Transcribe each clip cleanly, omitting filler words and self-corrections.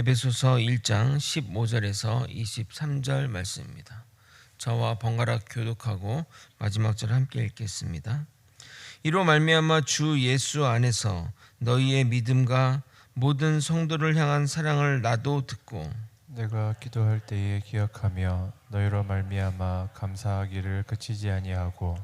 에베소서 1장 15절에서 23절 말씀입니다. 저와 번갈아 교독하고 마지막 절 함께 읽겠습니다. 이로 말미암아 주 예수 안에서 너희의 믿음과 모든 성도를 향한 사랑을 나도 듣고 내가 기도할 때에 기억하며 너희로 말미암아 감사하기를 그치지 아니하고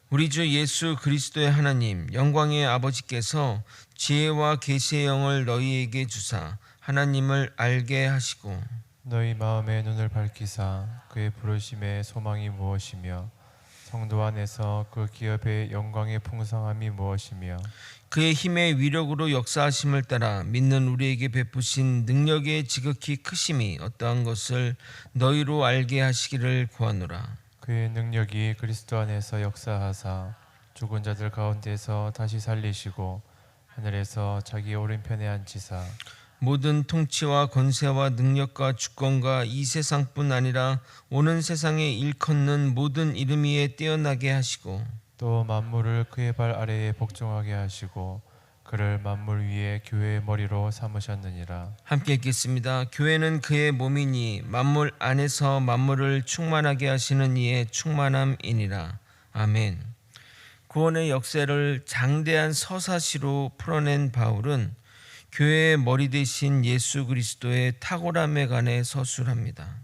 우리 주 예수 그리스도의 하나님 영광의 아버지께서 지혜와 계시의 영을 너희에게 주사 하나님을 알게 하시고 너희 마음의 눈을 밝히사 그의 부르심의 소망이 무엇이며 성도 안에서 그 기업의 영광의 풍성함이 무엇이며 그의 힘의 위력으로 역사하심을 따라 믿는 우리에게 베푸신 능력의 지극히 크심이 어떠한 것을 너희로 알게 하시기를 구하노라. 그의 능력이 그리스도 안에서 역사하사 죽은 자들 가운데서 다시 살리시고 하늘에서 자기 오른편에 앉히사 모든 통치와 권세와 능력과 주권과 이 세상뿐 아니라 오는 세상에 일컫는 모든 이름 위에 뛰어나게 하시고 또 만물을 그의 발 아래에 복종하게 하시고 그를 만물 위에 교회의 머리로 삼으셨느니라. 함께 읽겠습니다. 교회는 그의 몸이니 만물 안에서 만물을 충만하게 하시는 이의 충만함이니라. 아멘. 구원의 역사를 장대한 서사시로 풀어낸 바울은 교회의 머리 대신 예수 그리스도의 탁월함에 관해 서술합니다.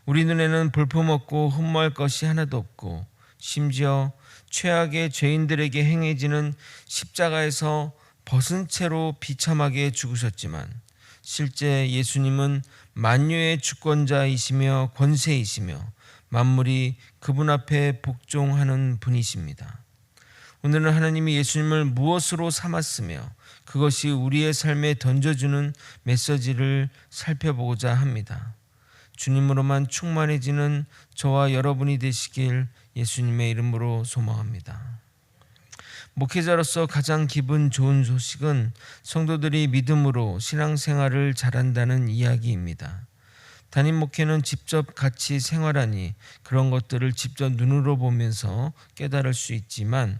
우리 눈에는 볼품없고 흠모할 것이 하나도 없고 심지어 최악의 죄인들에게 행해지는 십자가에서 벗은 채로 비참하게 죽으셨지만 실제 예수님은 만유의 주권자이시며 권세이시며 만물이 그분 앞에 복종하는 분이십니다. 오늘은 하나님이 예수님을 무엇으로 삼았으며 그것이 우리의 삶에 던져주는 메시지를 살펴보고자 합니다. 주님으로만 충만해지는 저와 여러분이 되시길 예수님의 이름으로 소망합니다. 목회자로서 가장 기분 좋은 소식은 성도들이 믿음으로 신앙생활을 잘한다는 이야기입니다. 담임 목회는 직접 같이 생활하니 그런 것들을 직접 눈으로 보면서 깨달을 수 있지만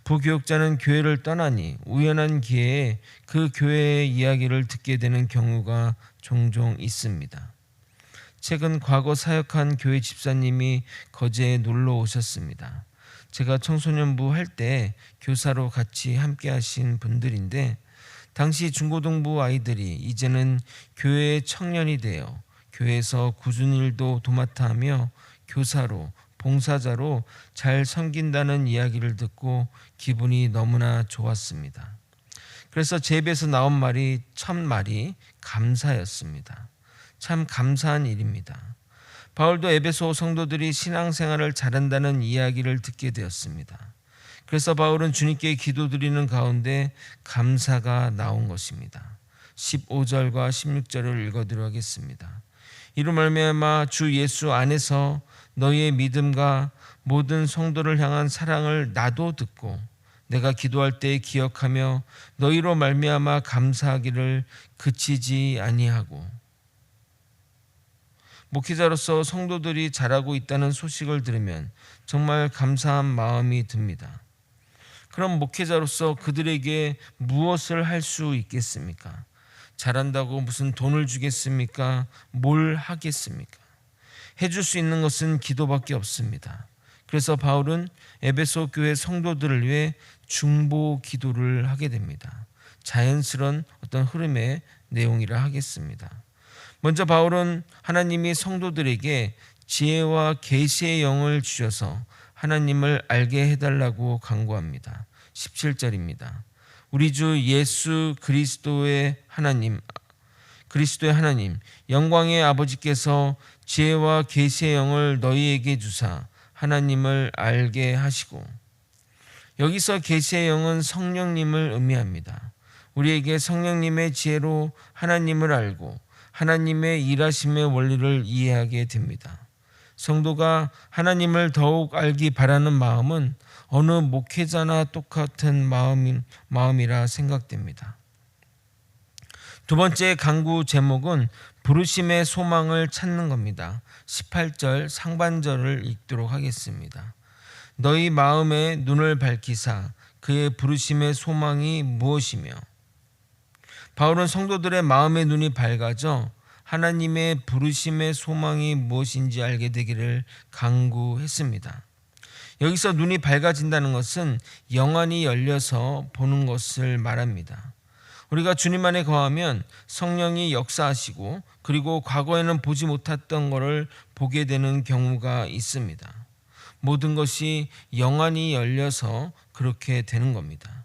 부교육자는 교회를 떠나니 우연한 기회에 그 교회의 이야기를 듣게 되는 경우가 종종 있습니다. 최근 과거 사역한 교회 집사님이 거제에 놀러 오셨습니다. 제가 청소년부 할 때 교사로 같이 함께 하신 분들인데 당시 중고등부 아이들이 이제는 교회의 청년이 되어 교회에서 굳은 일도 도맡아 하며 교사로 봉사자로 잘 섬긴다는 이야기를 듣고 기분이 너무나 좋았습니다. 그래서 제 입에서 나온 말이 첫 말이 감사였습니다. 참 감사한 일입니다. 바울도 에베소 성도들이 신앙생활을 잘한다는 이야기를 듣게 되었습니다. 그래서 바울은 주님께 기도드리는 가운데 감사가 나온 것입니다. 15절과 16절을 읽어드리겠습니다. 이로 말미암아 주 예수 안에서 너희의 믿음과 모든 성도를 향한 사랑을 나도 듣고 내가 기도할 때 기억하며 너희로 말미암아 감사하기를 그치지 아니하고. 목회자로서 성도들이 잘하고 있다는 소식을 들으면 정말 감사한 마음이 듭니다. 그럼 목회자로서 그들에게 무엇을 할 수 있겠습니까? 잘한다고 무슨 돈을 주겠습니까? 뭘 하겠습니까? 해줄 수 있는 것은 기도밖에 없습니다. 그래서 바울은 에베소 교회 성도들을 위해 중보 기도를 하게 됩니다. 자연스러운 어떤 흐름의 내용이라 하겠습니다. 먼저 바울은 하나님이 성도들에게 지혜와 계시의 영을 주셔서 하나님을 알게 해달라고 간구합니다. 17절입니다. 우리 주 예수 그리스도의 하나님 영광의 아버지께서 지혜와 계시의 영을 너희에게 주사 하나님을 알게 하시고. 여기서 계시의 영은 성령님을 의미합니다. 우리에게 성령님의 지혜로 하나님을 알고 하나님의 일하심의 원리를 이해하게 됩니다. 성도가 하나님을 더욱 알기 바라는 마음은 어느 목회자나 똑같은 마음이라 생각됩니다. 두 번째 간구 제목은 부르심의 소망을 찾는 겁니다. 18절 상반절을 읽도록 하겠습니다. 너희 마음의 눈을 밝히사 그의 부르심의 소망이 무엇이며. 바울은 성도들의 마음의 눈이 밝아져 하나님의 부르심의 소망이 무엇인지 알게 되기를 간구했습니다. 여기서 눈이 밝아진다는 것은 영안이 열려서 보는 것을 말합니다. 우리가 주님 안에 거하면 성령이 역사하시고 그리고 과거에는 보지 못했던 것을 보게 되는 경우가 있습니다. 모든 것이 영안이 열려서 그렇게 되는 겁니다.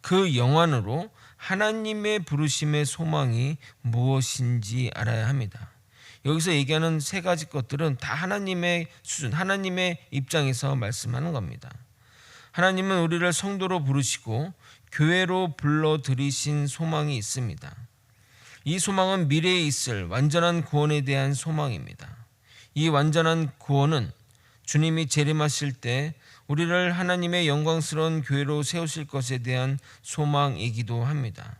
그 영안으로 하나님의 부르심의 소망이 무엇인지 알아야 합니다. 여기서 얘기하는 세 가지 것들은 다 하나님의 수준, 하나님의 입장에서 말씀하는 겁니다. 하나님은 우리를 성도로 부르시고 교회로 불러들이신 소망이 있습니다. 이 소망은 미래에 있을 완전한 구원에 대한 소망입니다. 이 완전한 구원은 주님이 재림하실 때 우리를 하나님의 영광스러운 교회로 세우실 것에 대한 소망이기도 합니다.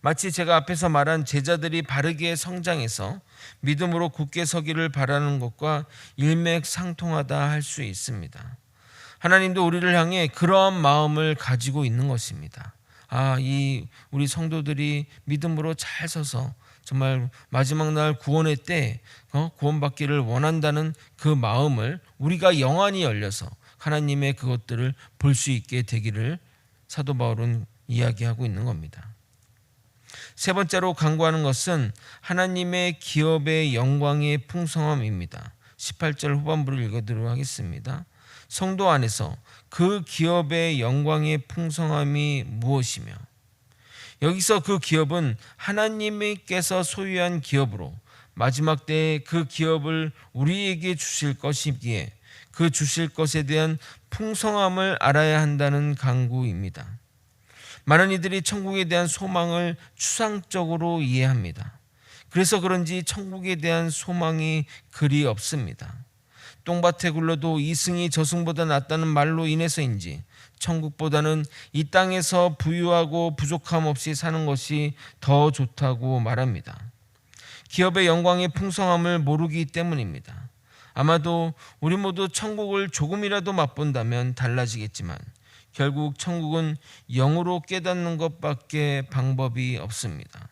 마치 제가 앞에서 말한 제자들이 바르게 성장해서 믿음으로 굳게 서기를 바라는 것과 일맥상통하다 할 수 있습니다. 하나님도 우리를 향해 그러한 마음을 가지고 있는 것입니다. 우리 성도들이 믿음으로 잘 서서 정말 마지막 날 구원의 때 구원받기를 원한다는 그 마음을 우리가 영안이 열려서 하나님의 그것들을 볼 수 있게 되기를 사도 바울은 이야기하고 있는 겁니다. 세 번째로 간구하는 것은 하나님의 기업의 영광의 풍성함입니다. 18절 후반부를 읽어드리도록 하겠습니다. 성도 안에서 그 기업의 영광의 풍성함이 무엇이며, 여기서 그 기업은 하나님께서 소유한 기업으로 마지막 때에 그 기업을 우리에게 주실 것이기에 그 주실 것에 대한 풍성함을 알아야 한다는 간구입니다. 많은 이들이 천국에 대한 소망을 추상적으로 이해합니다. 그래서 그런지 천국에 대한 소망이 그리 없습니다. 똥밭에 굴러도 이승이 저승보다 낫다는 말로 인해서인지 천국보다는 이 땅에서 부유하고 부족함 없이 사는 것이 더 좋다고 말합니다. 기업의 영광의 풍성함을 모르기 때문입니다. 아마도 우리 모두 천국을 조금이라도 맛본다면 달라지겠지만 결국 천국은 영으로 깨닫는 것밖에 방법이 없습니다.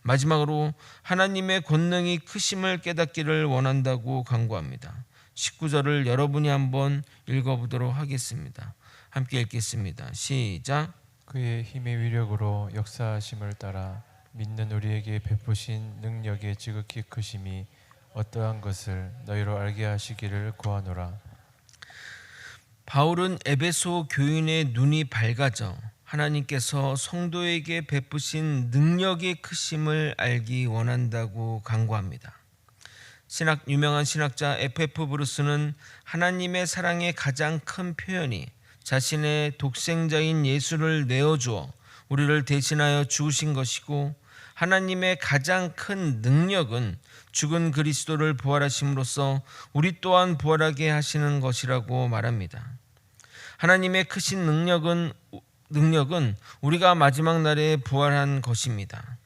마지막으로 하나님의 권능이 크심을 깨닫기를 원한다고 간구합니다. 19절을 여러분이 한번 읽어보도록 하겠습니다. 함께 읽겠습니다. 시작. 그의 힘의 위력으로 역사하심을 따라 믿는 우리에게 베푸신 능력의 지극히 크심이 어떠한 것을 너희로 알게 하시기를 구하노라. 바울은 에베소 교인의 눈이 밝아져 하나님께서 성도에게 베푸신 능력의 크심을 알기 원한다고 간구합니다. 유명한 신학자 F.F. 브루스는 하나님의 사랑의 가장 큰 표현이 자신의 독생자인 예수를 내어주어 우리를 대신하여 죽으신 것이고, 하나님의 가장 큰 능력은 죽은 그리스도를 부활하심으로써 우리 또한 부활하게 하시는 것이라고 말합니다. 하나님의 크신 능력은 우리가 마지막 날에 부활한 것입니다.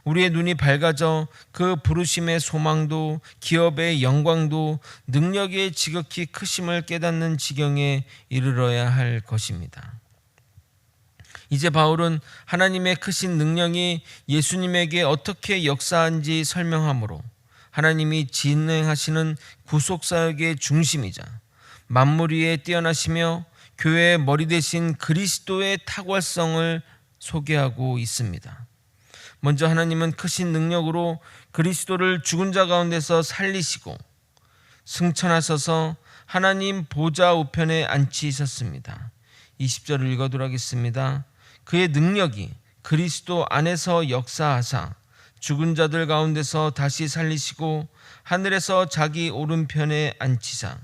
우리의 눈이 밝아져 그 부르심의 소망도 기업의 영광도 능력의 지극히 크심을 깨닫는 지경에 이르러야 할 것입니다. 이제 바울은 하나님의 크신 능력이 예수님에게 어떻게 역사한지 설명하므로 하나님이 진행하시는 구속사역의 중심이자 만물 위에 뛰어나시며 교회의 머리 되신 그리스도의 탁월성을 소개하고 있습니다. 먼저 하나님은 크신 능력으로 그리스도를 죽은 자 가운데서 살리시고 승천하셔서 하나님 보좌 우편에 앉히셨습니다. 20절을 읽어도록 하겠습니다. 그의 능력이 그리스도 안에서 역사하사 죽은 자들 가운데서 다시 살리시고 하늘에서 자기 오른편에 앉히사,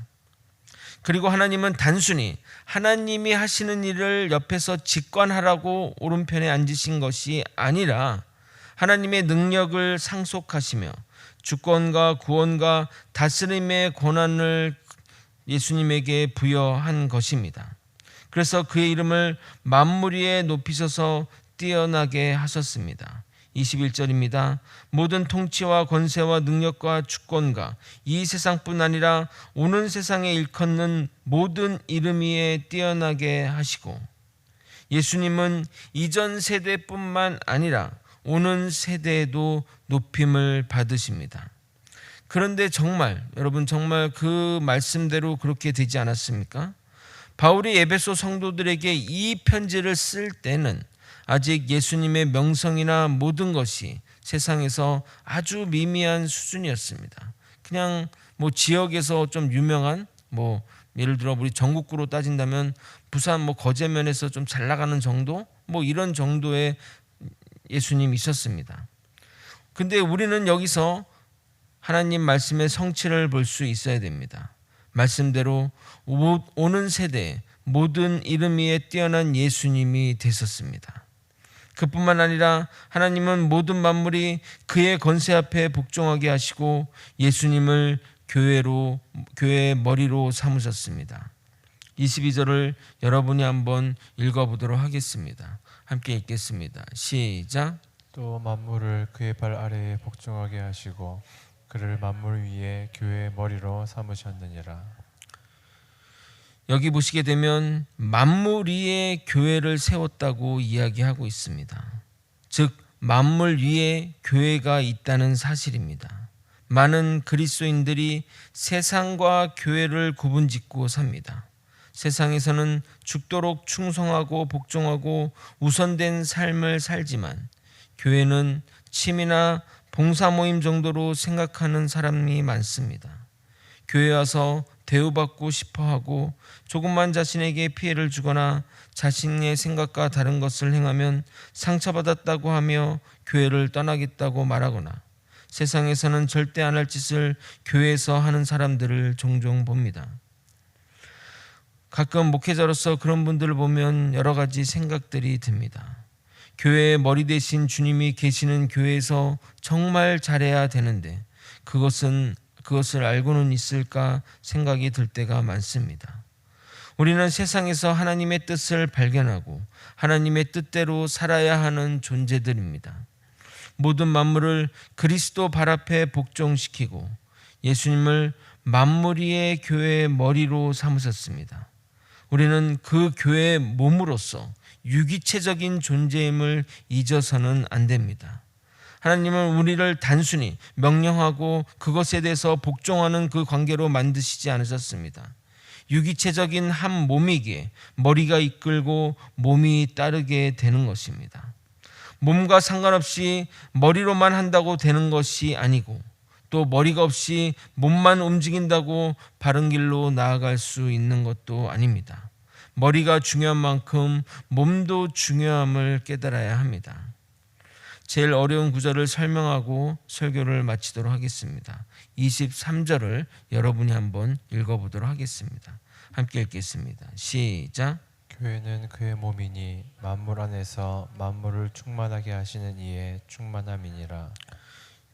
그리고 하나님은 단순히 하나님이 하시는 일을 옆에서 직관하라고 오른편에 앉으신 것이 아니라 하나님의 능력을 상속하시며 주권과 구원과 다스림의 권한을 예수님에게 부여한 것입니다. 그래서 그의 이름을 만물 위에 높이셔서 뛰어나게 하셨습니다. 21절입니다. 모든 통치와 권세와 능력과 주권과 이 세상뿐 아니라 오는 세상에 일컫는 모든 이름 위에 뛰어나게 하시고, 예수님은 이전 세대뿐만 아니라 오는 세대에도 높임을 받으십니다. 그런데 정말 여러분 정말 그 말씀대로 그렇게 되지 않았습니까? 바울이 에베소 성도들에게 이 편지를 쓸 때는 아직 예수님의 명성이나 모든 것이 세상에서 아주 미미한 수준이었습니다. 그냥 뭐 지역에서 좀 유명한 뭐 예를 들어 우리 전국구로 따진다면 부산 뭐 거제면에서 좀 잘 나가는 정도 뭐 이런 정도의 예수님이 있었습니다. 근데 우리는 여기서 하나님 말씀의 성취를 볼 수 있어야 됩니다. 말씀대로 오는 세대에 모든 이름 위에 뛰어난 예수님이 되셨습니다. 그뿐만 아니라 하나님은 모든 만물이 그의 권세 앞에 복종하게 하시고 예수님을 교회의 머리로 삼으셨습니다. 22절을 여러분이 한번 읽어보도록 하겠습니다. 함께 읽겠습니다. 시작. 또 만물을 그의 발 아래에 복종하게 하시고 그를 만물 위에 교회의 머리로 삼으셨느니라. 여기 보시게 되면 만물 위에 교회를 세웠다고 이야기하고 있습니다. 즉 만물 위에 교회가 있다는 사실입니다. 많은 그리스도인들이 세상과 교회를 구분짓고 삽니다. 세상에서는 죽도록 충성하고 복종하고 우선된 삶을 살지만 교회는 취미나 봉사 모임 정도로 생각하는 사람이 많습니다. 교회 와서 대우받고 싶어하고 조금만 자신에게 피해를 주거나 자신의 생각과 다른 것을 행하면 상처받았다고 하며 교회를 떠나겠다고 말하거나 세상에서는 절대 안 할 짓을 교회에서 하는 사람들을 종종 봅니다. 가끔 목회자로서 그런 분들을 보면 여러 가지 생각들이 듭니다. 교회의 머리 대신 주님이 계시는 교회에서 정말 잘해야 되는데 그것을 알고는 있을까 생각이 들 때가 많습니다. 우리는 세상에서 하나님의 뜻을 발견하고 하나님의 뜻대로 살아야 하는 존재들입니다. 모든 만물을 그리스도 발 앞에 복종시키고 예수님을 만물 위의 교회의 머리로 삼으셨습니다. 우리는 그 교회의 몸으로서 유기체적인 존재임을 잊어서는 안 됩니다. 하나님은 우리를 단순히 명령하고 그것에 대해서 복종하는 그 관계로 만드시지 않으셨습니다. 유기체적인 한 몸이기에 머리가 이끌고 몸이 따르게 되는 것입니다. 몸과 상관없이 머리로만 한다고 되는 것이 아니고 또 머리가 없이 몸만 움직인다고 바른 길로 나아갈 수 있는 것도 아닙니다. 머리가 중요한 만큼 몸도 중요함을 깨달아야 합니다. 제일 어려운 구절을 설명하고 설교를 마치도록 하겠습니다. 23절을 여러분이 한번 읽어보도록 하겠습니다. 함께 읽겠습니다. 시작. 교회는 그의 몸이니 만물 안에서 만물을 충만하게 하시는 이의 충만함이니라.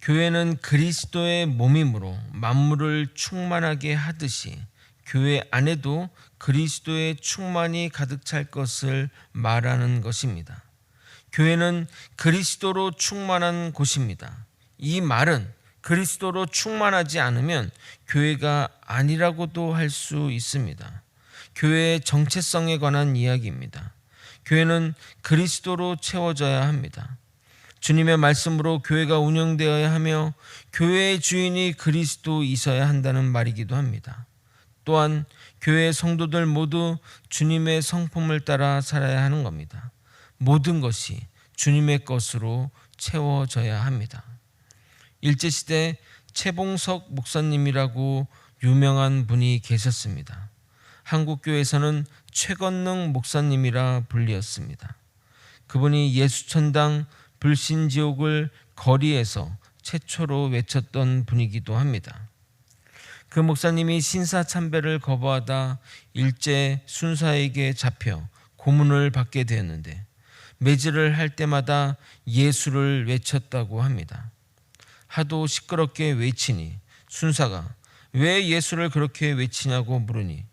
교회는 그리스도의 몸이므로 만물을 충만하게 하듯이 교회 안에도 그리스도의 충만이 가득 찰 것을 말하는 것입니다. 교회는 그리스도로 충만한 곳입니다. 이 말은 그리스도로 충만하지 않으면 교회가 아니라고도 할 수 있습니다. 교회의 정체성에 관한 이야기입니다. 교회는 그리스도로 채워져야 합니다. 주님의 말씀으로 교회가 운영되어야 하며 교회의 주인이 그리스도이셔야 한다는 말이기도 합니다. 또한 교회의 성도들 모두 주님의 성품을 따라 살아야 하는 겁니다. 모든 것이 주님의 것으로 채워져야 합니다. 일제시대 최봉석 목사님이라고 유명한 분이 계셨습니다. 한국교회에서는 최건능 목사님이라 불리었습니다. 그분이 예수천당 불신지옥을 거리에서 최초로 외쳤던 분이기도 합니다. 그 목사님이 신사참배를 거부하다 일제 순사에게 잡혀 고문을 받게 되었는데 매질을 할 때마다 예수를 외쳤다고 합니다. 하도 시끄럽게 외치니 순사가 왜 예수를 그렇게 외치냐고 물으니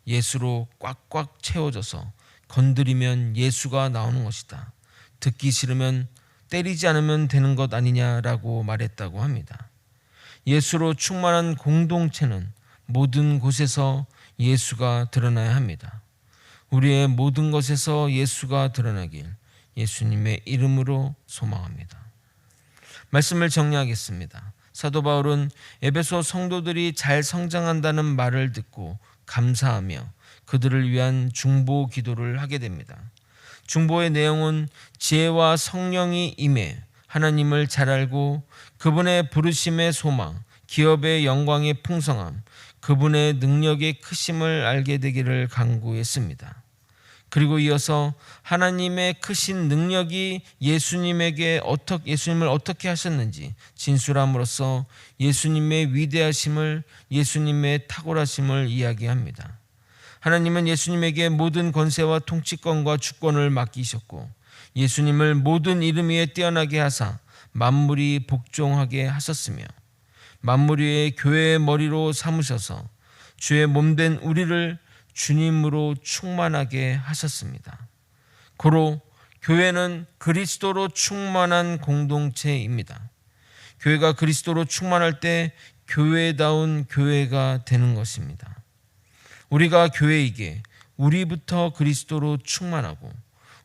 예수로 꽉꽉 채워져서 건드리면 예수가 나오는 것이다. 듣기 싫으면 때리지 않으면 되는 것 아니냐라고 말했다고 합니다. 예수로 충만한 공동체는 모든 곳에서 예수가 드러나야 합니다. 우리의 모든 것에서 예수가 드러나길 예수님의 이름으로 소망합니다. 말씀을 정리하겠습니다. 사도 바울은 에베소 성도들이 잘 성장한다는 말을 듣고 감사하며 그들을 위한 중보 기도를 하게 됩니다. 중보의 내용은 지혜와 성령이 임해 하나님을 잘 알고 그분의 부르심의 소망, 기업의 영광의 풍성함, 그분의 능력의 크심을 알게 되기를 간구했습니다. 그리고 이어서 하나님의 크신 능력이 예수님을 어떻게 하셨는지 진술함으로써 예수님의 위대하심을, 예수님의 탁월하심을 이야기합니다. 하나님은 예수님에게 모든 권세와 통치권과 주권을 맡기셨고 예수님을 모든 이름 위에 뛰어나게 하사 만물이 복종하게 하셨으며 만물 위에 교회의 머리로 삼으셔서 주의 몸된 우리를 주님으로 충만하게 하셨습니다. 고로 교회는 그리스도로 충만한 공동체입니다. 교회가 그리스도로 충만할 때 교회다운 교회가 되는 것입니다. 우리가 교회이기에 우리부터 그리스도로 충만하고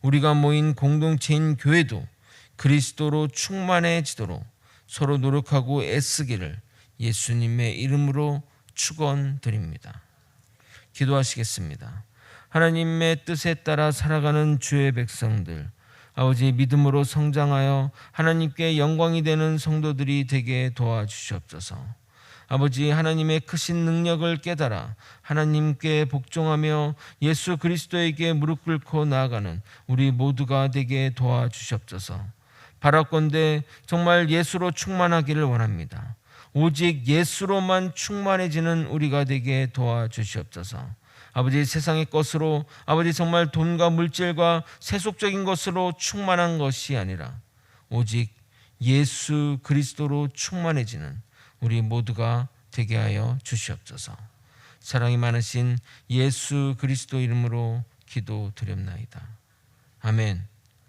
우리가 모인 공동체인 교회도 그리스도로 충만해지도록 서로 노력하고 애쓰기를 예수님의 이름으로 축원드립니다. 기도하시겠습니다. 하나님의 뜻에 따라 살아가는 주의 백성들, 아버지 믿음으로 성장하여 하나님께 영광이 되는 성도들이 되게 도와주시옵소서. 아버지 하나님의 크신 능력을 깨달아 하나님께 복종하며 예수 그리스도에게 무릎 꿇고 나아가는 우리 모두가 되게 도와주시옵소서. 바라건대 정말 예수로 충만하기를 원합니다. 오직 예수로만 충만해지는 우리가 되게 도와주시옵소서. 아버지 세상의 것으로 아버지 정말 돈과 물질과 세속적인 것으로 충만한 것이 아니라 오직 예수 그리스도로 충만해지는 우리 모두가 되게 하여 주시옵소서. 사랑이 많으신 예수 그리스도 이름으로 기도드렸나이다. 아멘.